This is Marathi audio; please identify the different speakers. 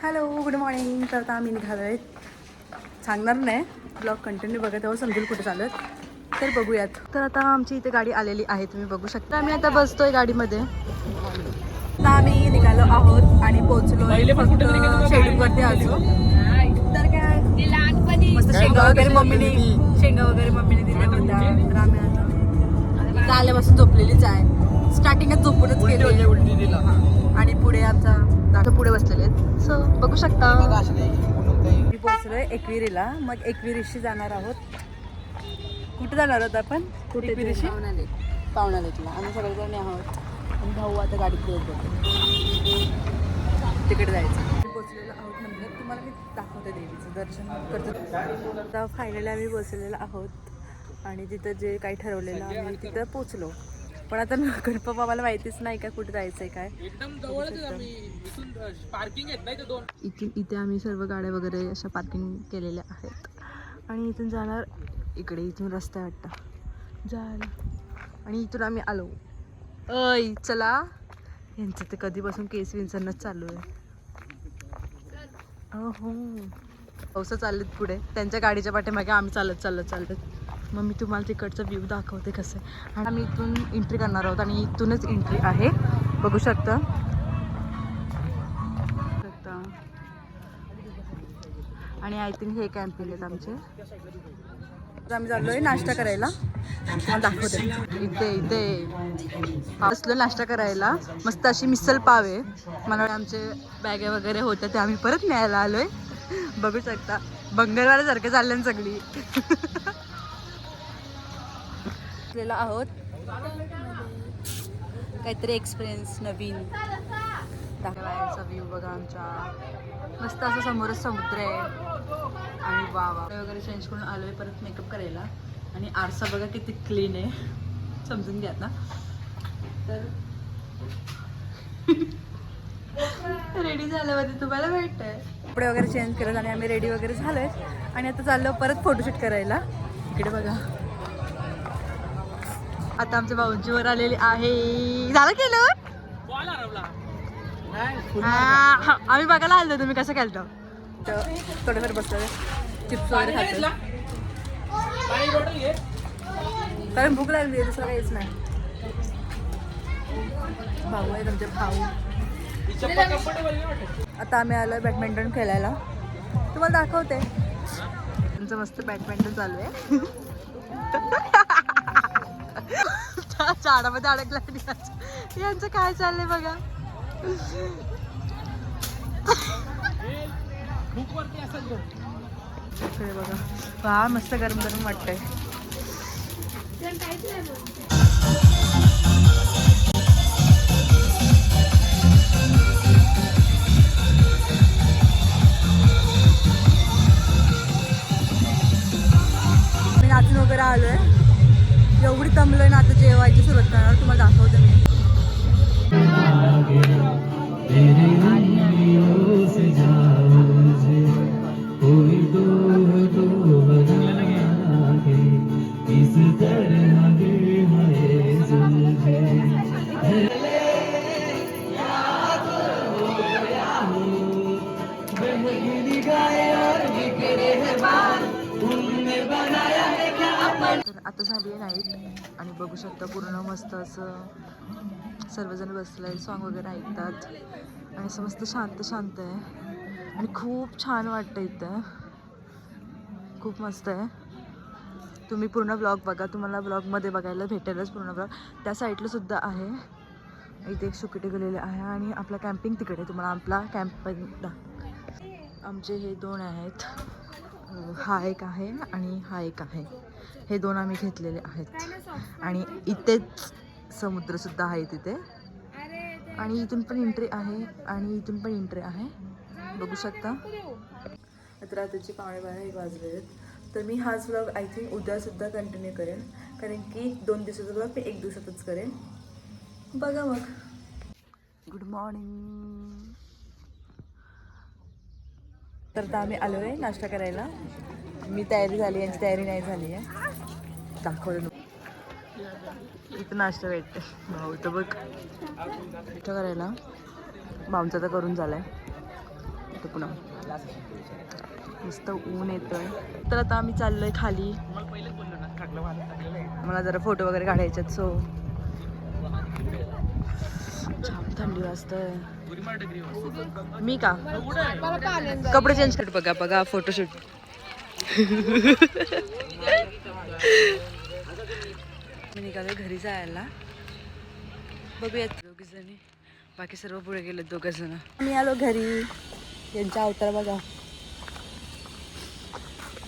Speaker 1: Hello good morning. तर आता आम्ही निघालो आहे. सांगणार नाही, ब्लॉग कंटिन्यू बघा तेव्हा समजेल कुठे चालत. तर बघूयात. तर आता आमची इथे गाडी आलेली आहे, तुम्ही बघू शकता. आम्ही आता बसतोय गाडीमध्ये. आता आम्ही निघालो आहोत आणि पोहोचलो फक्त शेडूवरती आलो. तर काय मस्त शेंगा वगैरे मम्मीने दिल्या होत्या. तर आम्ही आता आल्यापासून झोपलेलीच आहे. स्टार्टिंगच झोपूनच गेली आणि पुढे आमचा पुढे बसलेले आहेत. सो बघू शकता. मी पोहोचलोय एकविरीला. मग एकविरीशी जाणार आहोत. कुठे जाणार आहोत आपण? एकविरीशी पावणालेतला आम्ही सगळेजण आहोत. आणि भाऊ आता गाडीत येत तिकडे जायचं. पोचलेलो आहोत म्हणजे तुम्हाला मी दाखवते देवीचं दर्शन करतो. आता फायनली आम्ही पोचलेलो आहोत आणि तिथं जे काही ठरवलेलं आम्ही तिथं पोचलो. पण आता गणपती बाबाला माहितीच नाही का कुठे जायचंय काय. एकदम जवळच पार्किंग आहेत नाही दोन. इथे आम्ही सर्व गाड्या वगैरे अशा पार्किंग केलेल्या आहेत आणि इथून जाणार इकडे. इथून रस्ता वाटतं जायला आणि इथून आम्ही आलो. चला. यांचं ते कधीपासून केस विंचरणच चालू आहे. हो पावसा चाललेत पुढे. त्यांच्या गाडीच्या पाठीमागे आम्ही चालत. मग मी तुम्हाला तिकडचा व्ह्यू दाखवते कसं आहे. आणि आम्ही इथून एंट्री करणार आहोत आणि इथूनच एंट्री आहे, बघू शकता. आणि आय थिंक हे कॅम्पिंग आहेत आमचे. तर आम्ही चाललोय नाश्ता करायला. दाखवते इथे बसलो नाश्ता करायला. मस्त अशी मिसल पाव आहे. मला आमचे बॅगे वगैरे होत्या ते आम्ही परत न्यायला आलोय. बघू शकता बंगालवाल्यासारखे चालले सगळी. आहोत काहीतरी एक्सपिरियन्स नवीन. बाहेरचा व्ह्यू बघा आमच्या. मस्त असं समोरच समुद्र आहे. आणि वा वगैरे चेंज करून आलोय परत मेकअप करायला. आणि आरसा बघा किती क्लीन आहे, समजून घ्या आता. तर रेडी झाल्यावरती तुम्हाला भेटतंय. कपडे वगैरे चेंज करत आणि आम्ही रेडी वगैरे झालोय आणि आता चाललो परत फोटोशूट करायला. इकडे बघा आता आमच्या भाऊजीवर आलेले आहे. झालं केलं आम्ही बघायला आलो. तुम्ही कसं केलं थोडंफार बसलो चिप्स वगैरे खातो कारण भूक लागली आहे, दुसरं काहीच नाही. भाऊ आहे तुमचे भाऊ. आता आम्ही आलोय बॅडमिंटन खेळायला. तुम्हाला दाखवते. तुमचं मस्त बॅडमिंटन चालू आहे. झाडामध्ये अडकला. यांचं काय चाललंय बघा. बघा वा मस्त गरम गरम वाटतंय. मी नाचून वगैरे आलोय. एवढी दमलोय ना आता जेवायची सुरुवात करणार. तुम्हाला दाखवते मी. तर आता झाली आहे नाईट आणि बघू शकता पूर्ण मस्त असं सर्वजण बसले सॉन्ग वगैरे ऐकतात आणि असं मस्त शांत आहे आणि खूप छान वाटतं इथं. खूप मस्त आहे. तुम्ही पूर्ण ब्लॉग बघा, तुम्हाला ब्लॉगमध्ये बघायला भेटेलच पूर्ण ब्लॉग. त्या साईडला सुद्धा आहे. इथे एक सुकिटी गेलेले आहे आणि आपला कॅम्पिंग तिकडे. तुम्हाला आपला कॅम्प आमचे हे दोन आहेत. हा एक आहे आणि हा एक आहे. हे दोन आम्ही घेतलेले आहेत आणि इथेच समुद्रसुद्धा आहे तिथे. आणि इथून पण एंट्री आहे आणि इथून पण एंट्री आहे, बघू शकता. आता रात्रीचे 12:30 वाजले आहेत. तर मी हाच व्लॉग आय थिंक उद्यासुद्धा कंटिन्यू करेन कारण की 2 दिवसाचा व्लॉग मी 1 दिवसातच करेन. बघा मग. Good morning. तर आता आम्ही आलो आहे नाश्ता करायला. मी तयारी झाली, यांची तयारी नाही झाली आहे. दाखवलं इथं नाश्ता भेटते. भाऊ तर बघ नाश्ता करायला. भाऊंचा तर करून झालाय. वाटतं पुन्हा. मस्त ऊन येतोय. तर आता आम्ही चाललोय खाली. मला जरा फोटो वगैरे काढायचे आहेत. सो छान थंडी वाजतंय. मी का कपडे चेंज कर. बघा बघा फोटोशूट. मी निघालो घरी जायला. बघूयात दोघी जणी. बाकी सर्व पुढे गेले दोघं जण. मी आलो घरी. यांचा अवतार बघा.